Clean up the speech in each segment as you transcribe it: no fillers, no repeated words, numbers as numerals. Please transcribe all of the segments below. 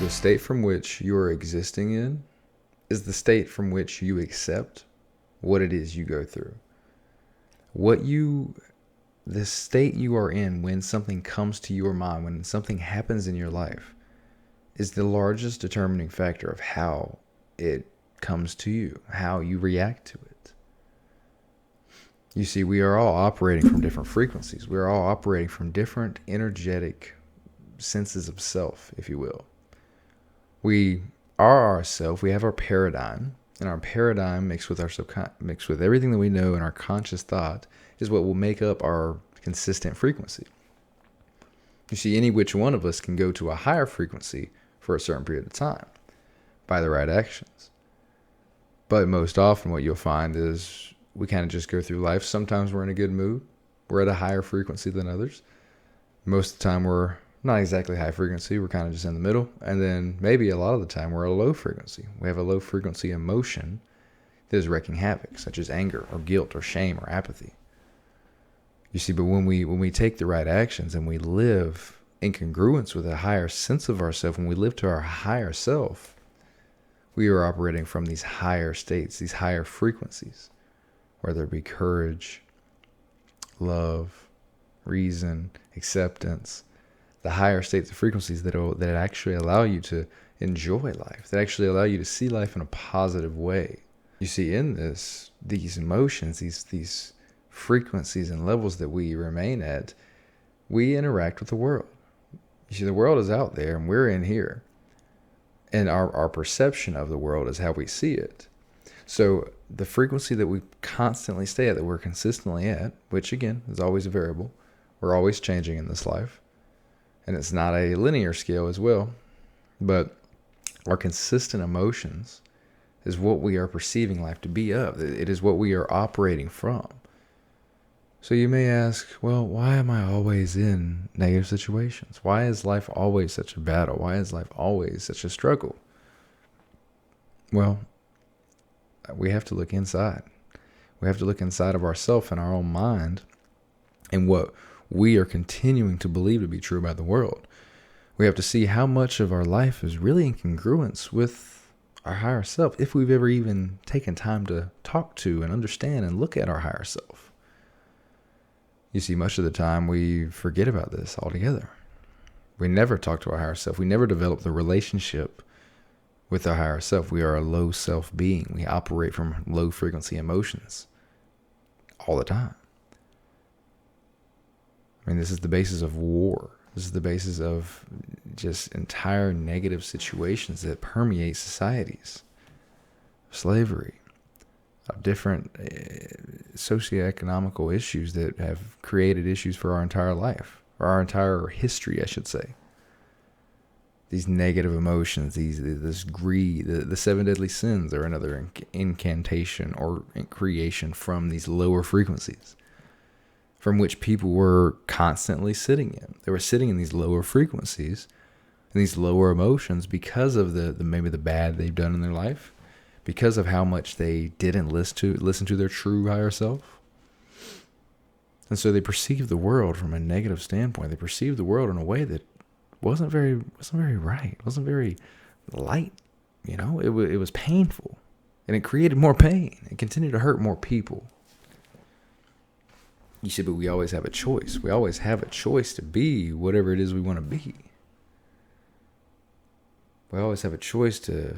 The state from which you're existing in is the state from which you accept what it is you go through. The state you are in when something comes to your mind, when something happens in your life, is the largest determining factor of how it comes to you, how you react to it. You see, we are all operating from different frequencies. We are all operating from different energetic senses of self, if you will. We are ourself. We have our paradigm, and our paradigm mixed with mixed with everything that we know in our conscious thought is what will make up our consistent frequency. You see, any which one of us can go to a higher frequency for a certain period of time by the right actions. But most often what you'll find is we kind of just go through life. Sometimes we're in a good mood. We're at a higher frequency than others. Most of the time we're not exactly high frequency. We're kind of just in the middle. And then maybe a lot of the time we're at a low frequency. We have a low frequency emotion that is wreaking havoc, such as anger or guilt or shame or apathy. You see, but when we take the right actions and we live in congruence with a higher sense of ourselves, when we live to our higher self, we are operating from these higher states, these higher frequencies, whether it be courage, love, reason, acceptance, the higher states of frequencies that actually allow you to enjoy life, that actually allow you to see life in a positive way. You see, in these emotions, these frequencies and levels that we remain at, we interact with the world. You see, the world is out there and we're in here. And our perception of the world is how we see it. So the frequency that we constantly stay at, that we're consistently at, which again is always a variable, we're always changing in this life. And it's not a linear scale as well. But our consistent emotions is what we are perceiving life to be of. It is what we are operating from. So you may ask, well, why am I always in negative situations? Why is life always such a battle? Why is life always such a struggle? Well, we have to look inside. We have to look inside of ourselves and our own mind and what we are continuing to believe to be true about the world. We have to see how much of our life is really in congruence with our higher self, if we've ever even taken time to talk to and understand and look at our higher self. You see, much of the time we forget about this altogether. We never talk to our higher self. We never develop the relationship with our higher self. We are a low self being. We operate from low frequency emotions all the time. I mean, this is the basis of war. This is the basis of just entire negative situations that permeate societies. Slavery, of different socioeconomical issues that have created issues for our entire life, or our entire history, I should say. These negative emotions, this greed, the seven deadly sins are another incantation or creation from these lower frequencies, from which people were constantly sitting in. They were sitting in these lower frequencies and these lower emotions because of the maybe the bad they've done in their life, because of how much they didn't listen to their true higher self. And so they perceived the world from a negative standpoint. They perceived the world in a way that wasn't very right. Wasn't very light. You know, it was painful, and it created more pain. It continued to hurt more people. You see, but we always have a choice. We always have a choice to be whatever it is we want to be. We always have a choice to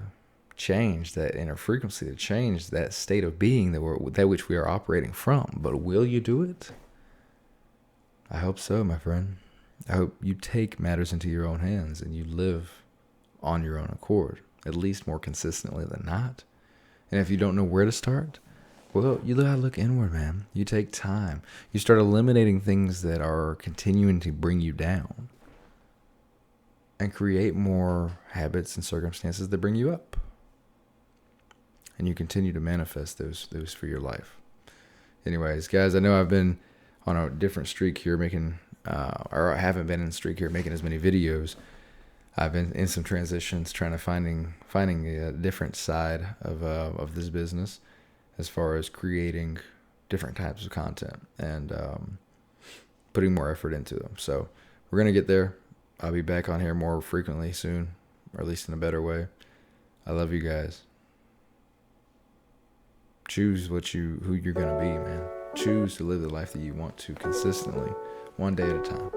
change that inner frequency, to change that state of being that which we are operating from. But will you do it? I hope so, my friend. I hope you take matters into your own hands and you live on your own accord, at least more consistently than not. And if you don't know where to start, well, you gotta look inward, man. You take time. You start eliminating things that are continuing to bring you down and create more habits and circumstances that bring you up. And you continue to manifest those for your life. Anyways, guys, I know I've been on a different streak here or I haven't been in a streak here making as many videos. I've been in some transitions trying to finding a different side of this business as far as creating different types of content and putting more effort into them. So we're going to get there. I'll be back on here more frequently soon. or at least in a better way. I love you guys. Choose who you're gonna be, man. Choose to live the life that you want to consistently, one day at a time.